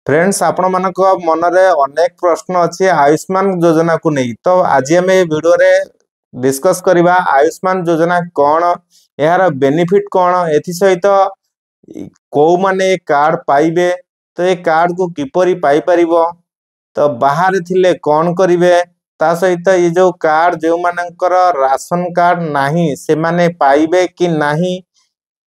Friends आपण मानक मन रे अनेक प्रश्न अच्छी आयुष्मान योजना को नहीं तो आज आम वीडियो रे डिस्कस करबा आयुष्मान योजना कौन यार बेनिफिट कौन एथि सहित को माने कार्ड पाइबे तो ये कार्ड को किपरि पाई परिबो तो बाहर थिले कौन करिवे ता सहित ये जो कार्ड जो मानकर राशन कार्ड नाही से माने पाइबे कि नाही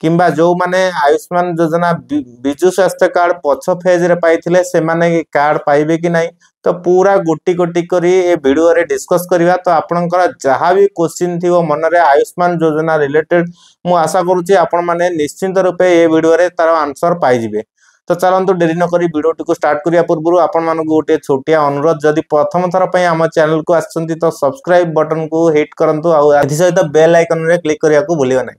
किंबा जो माने आयुष्मान योजना बिजु स्वास्थ्य कार्ड पछ फेज रे पाइथिले से माने कार्ड पाइबे कि नहीं तो पूरा गोटी गोटी करी ए वीडियो रे डिस्कस करिवा तो आपनकर जहां भी क्वेश्चन थिवो मन रे आयुष्मान योजना रिलेटेड मु आशा करूची आपण माने निश्चित रूपे ए वीडियो रे तार आंसर पाइ जिवे। तो चलंतु डेरी न करी वीडियो टी को स्टार्ट करिया पूर्व आपण मानको गोटे छोटिया अनुरोध जदि प्रथम थर पई हम चैनल को आछंती तो सब्सक्राइब बटन को हिट करंतु आ एथि सहित बेल आइकन रे क्लिक करिया को भूलियो नै।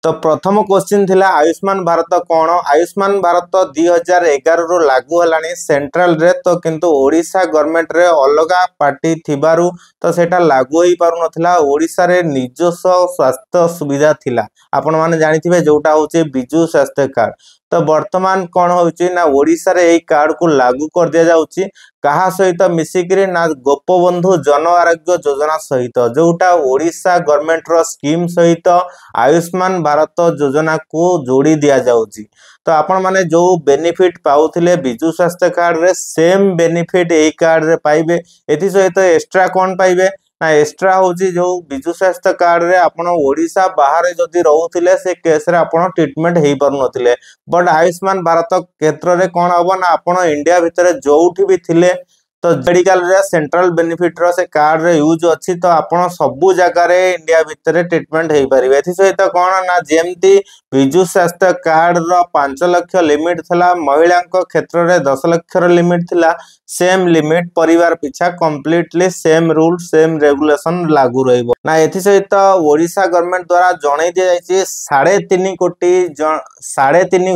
तो प्रथम क्वेश्चन थिला आयुष्मान भारत कौन आयुष्मान भारत 2011 रु लागू हलानी सेंट्रल रे तो किंतु ओडिशा गवर्नमेंट रे अलगा पार्टी थिबारु तो सेटा लागू होई पारु नथिला। ओडिशा रे निजस्व स्वास्थ्य सुविधा थिला आपण माने जानिथिबे जोटा होचे बिजु स्वास्थ्य कार्ड तो वर्तमान कौन होची ना ओडिशा रे एई कार्ड को लागू कर दिया जाउची कहा सहित मिसिकरी ना गोपबंधु जन आरोग्य योजना सहित जोटा ओडिशा गवर्नमेंट रो स्कीम सहित आयुष्मान भारत योजना को जोड़ी दिया जाउची। तो आपण माने जो बेनिफिट पाउथिले बिजु स्वास्थ्य कार्ड रे सेम बेनिफिट एई कार्ड रे पाइबे एथि सहित एक्स्ट्रा कौन पाइबे ना एक्स्ट्रा होची जो बिजु स्वास्थ्य कार्ड रे आपण ओडिशा बाहर जदी रहउथिले से केस रे आपण ट्रीटमेंट हेई पारु नथिले बट आयुष्मान भारत क्षेत्र रे कोन हबो ना आपण इंडिया भितरे जोउठी भी थिले तो मेडिकल रे सेंट्रल बेनिफिट रो से कार्ड रे यूज अछि तो आपण सबु जगह रे इंडिया भितरे ट्रीटमेंट हेई परिबे। एथि सहित कोन ना जेमती बिजु स्वास्थ्य कार्ड रो 5 लाख लिमिट थला महिला को क्षेत्र रे 10 लाख रो लिमिट थिला सेम लिमिट परिवार पिछा completely same rule same regulation लागू रहइबो ना। एथि सहित ओडिशा गवर्नमेंट द्वारा जणै दे जायछि 3.5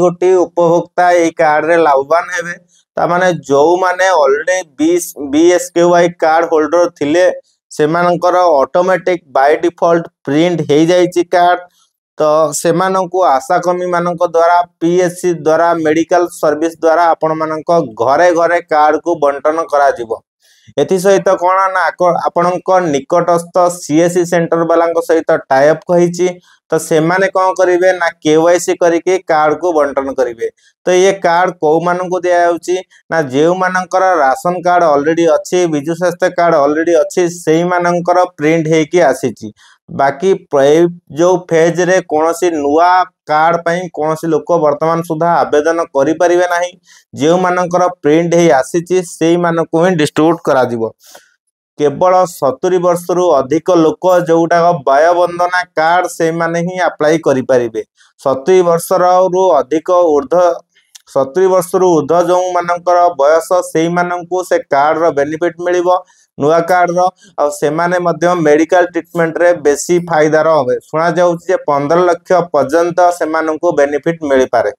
कोटी उपभोक्ता ए कार्ड रे लाभवान हेबे ता माने जो माने ऑलरेडी बीएसकेवाई कार्ड होल्डर थिले से मानकर ऑटोमेटिक बाय डिफॉल्ट प्रिंट हे जायछि कार्ड तो सेमानंकु आशा कर्मी मानक द्वारा पीएससी द्वारा मेडिकल सर्विस द्वारा आपण मानक घरे घरे कार्ड को बंटन करा जिवो। एथि सहित कोन ना आपणक निकटस्थ सीएससी सेंटर वाला सहित टाई अप कहिछि तो से माने कौन करिवे ना केवाईसी करके कार्ड को बंटन करिवे। तो ये कार्ड को मानन को दिया जाउची ना जेउ मानकर राशन कार्ड ऑलरेडी अछि बिजु स्वास्थ्य कार्ड ऑलरेडी अछि सेही मानकर प्रिंट हे कि आसीची बाकी जो फेज रे कोनोसी नुआ कार्ड पई कोनोसी लोक वर्तमान सुधा आवेदन करि परिवे नाही जेउ मानकर प्रिंट हे आसीची सेही मानको ही डिस्ट्रीब्यूट करा दिबो। केवल 70 वर्ष रु अधिक लोक जोटा वयोबंधना कार्ड से माने ही अप्लाई करि परिबे 70 वर्ष रु अधिक ऊर्ध्व 70 वर्ष रु ऊर्ध्व जो मानकर बयस सेही माननकु से कार्ड रो बेनिफिट मिलिबो नुआ कार्ड रो आ से माने मध्य मेडिकल ट्रीटमेंट रे बेसी फायदा रो होबे सुना जाउची जे 15 लाख पर्यंत से माननकु बेनिफिट मिलि पारे।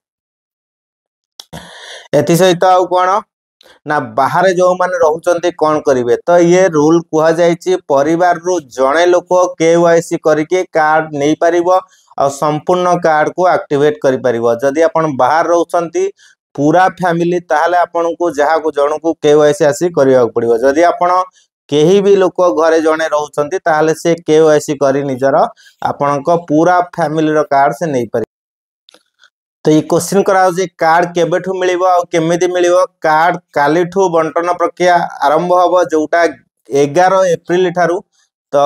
एथि सहित आ कोन ना बाहर जो माने रहउचंती कोन करिवे तो ये रूल कुहा जायछि परिवार रु जणे लोक केवाईसी करके कार्ड नै परिबो और संपूर्ण कार्ड को एक्टिवेट करि परिबो। जदि आपण बाहर रहउचंती पूरा फैमिली ताहाले आपण को जहा को जण को केवाईसी आसी करिया पड़िबो जदि आपण केही भी लोक घरे जणे रहउचंती ताहाले से केवाईसी करी निजर आपण को पूरा फैमिली रो कार्ड से नै पारि। तो ये क्वेश्चन करा जे कार्ड केबेठु मिलिबो आ केमिति मिलिबो कार्ड कालीठु बंटन प्रक्रिया आरंभ हबो जोटा 11 एप्रिल ठारू तो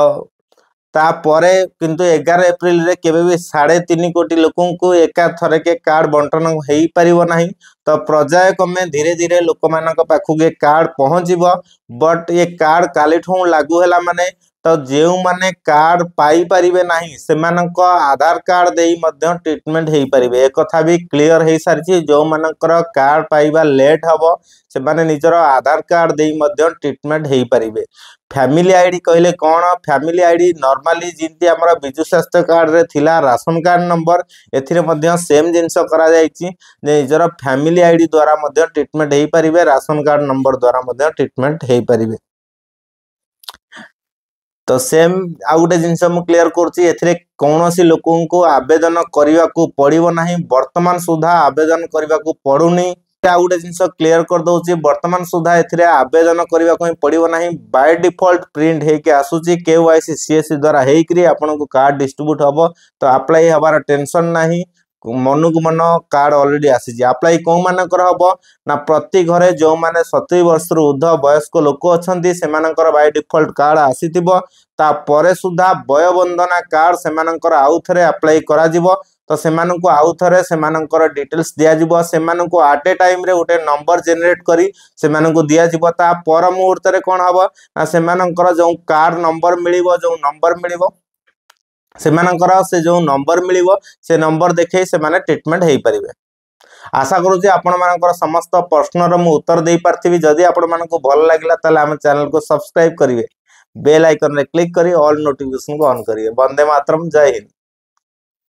ता परे किंतु 11 एप्रिल रे केबे भी 3.5 कोटी लोकन को एका थरे के कार्ड बंटन हेई परिबो नाही तो पर्याय क्रमे धीरे धीरे लोक मानक पाखु के कार्ड पहुंचीबो बट ये कार्ड कालीठु लागू हैला माने तो जेउ माने कार्ड पाई परिबे नाही से मानक आधार कार्ड देई मध्य ट्रीटमेंट हेई परिबे एक कथा भी क्लियर हेई सारछि जो मानकर कार्ड पाइबा लेट हबो से माने निजर आधार कार्ड देई मध्य ट्रीटमेंट हेई परिबे। फैमिली आईडी कहले कोन फैमिली आईडी नॉर्मली जिंती हमरा बिजु स्वास्थ्य कार्ड रे थिला राशन कार्ड नंबर एथिरे मध्य सेम जिंस करा जायछि जे निजर फैमिली आईडी द्वारा मध्य ट्रीटमेंट हेई परिबे राशन कार्ड नंबर द्वारा मध्य ट्रीटमेंट हेई परिबे। तो सेम आ गोटे जिनस मु क्लियर करछि एथिरे कोनोसी लोकन को आवेदन करिवा को पड़िबो नाही वर्तमान सुधा आवेदन करिवा को पड़ुनी आ गोटे जिनस क्लीयर कर दउची वर्तमान सुधा एथिरे आवेदन करबा को पड़िबो नाही बाय डिफॉल्ट प्रिंट हे के आसुची केवाईसी सीएससी द्वारा हेकरी आपन को कार्ड डिस्ट्रीब्यूट हबो तो अप्लाई हबार टेंशन नाही मनु को मन कार्ड ऑलरेडी आसी जी अप्लाई को मानकर हबो ना प्रति घरे जो माने 70 वर्ष रु ऊर्ध्व वयस्क लोक अछंती सेमानकर बाय डिफॉल्ट कार्ड आसीतिबो ता परे सुधा वयोबंधना कार्ड सेमानकर आउ थरे अप्लाई करा जिवो तो सेमाननको आउ थरे सेमानकर डिटेल्स दिया जिवो सेमाननको एट ए टाइम रे उटे नंबर जनरेट करी सेमाननको दिया जिवो ता पर मुहूर्त रे कोन हबो ना सेमानकर जो कार्ड नंबर मिलिबो जो नंबर मिलिबो सेमानकर से जो नंबर मिलिबो से नंबर देखै से माने ट्रीटमेंट हेई परिबे। आशा करूँ आपण मानकर समस्त प्रश्नर मु उत्तर दे पारथिबी जदि आपण मानको भल लागिला ताले हम चैनल को सब्सक्राइब करिवे बेल आइकन रे क्लिक करी ऑल नोटिफिकेशन को ऑन करिवे। वंदे मातरम। जय हिंद।